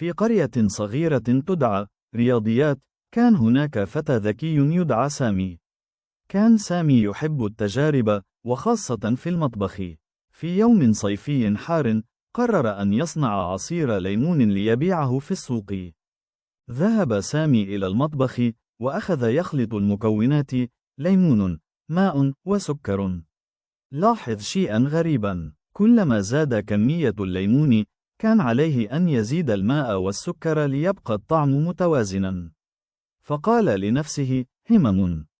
في قرية صغيرة تدعى رياضيات، كان هناك فتى ذكي يدعى سامي. كان سامي يحب التجارب، وخاصة في المطبخ. في يوم صيفي حار، قرر أن يصنع عصير ليمون ليبيعه في السوق. ذهب سامي إلى المطبخ، وأخذ يخلط المكونات: ليمون، ماء، وسكر. لاحظ شيئا غريبا: كلما زاد كمية الليمون، كان عليه أن يزيد الماء والسكر ليبقى الطعم متوازنا. فقال لنفسه: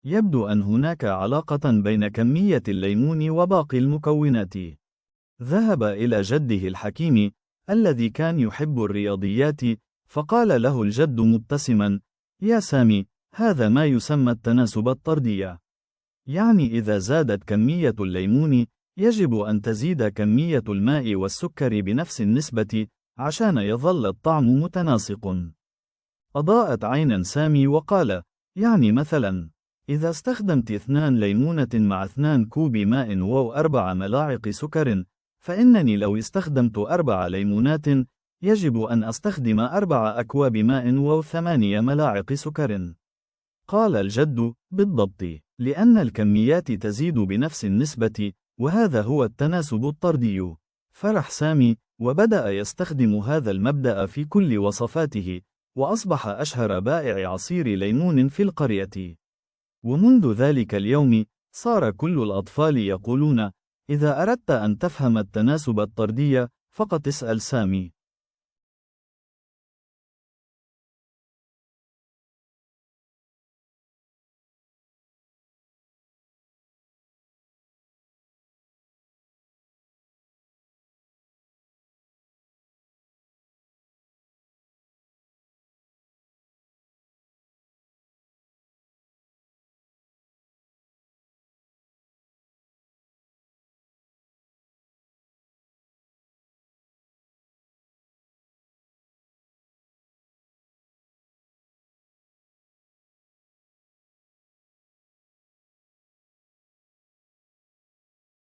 يبدو أن هناك علاقة بين كمية الليمون وباقي المكونات. ذهب إلى جده الحكيم الذي كان يحب الرياضيات، فقال له الجد مبتسما: يا سامي، هذا ما يسمى التناسب الطردي. يعني إذا زادت كمية الليمون، يجب أن تزيد كمية الماء والسكر بنفس النسبة عشان يظل الطعم متناسق. أضاءت عينا سامي وقال: يعني مثلا، إذا استخدمت 2 ليمونة مع 2 كوب ماء و4 ملاعق سكر، فإنني لو استخدمت 4 ليمونات، يجب أن أستخدم 4 أكواب ماء و8 ملاعق سكر. قال الجد: بالضبط، لأن الكميات تزيد بنفس النسبة، وهذا هو التناسب الطردي. فرح سامي، وبدأ يستخدم هذا المبدأ في كل وصفاته، وأصبح أشهر بائع عصير ليمون في القرية. ومنذ ذلك اليوم، صار كل الأطفال يقولون: إذا أردت أن تفهم التناسب الطردي، فقط اسأل سامي.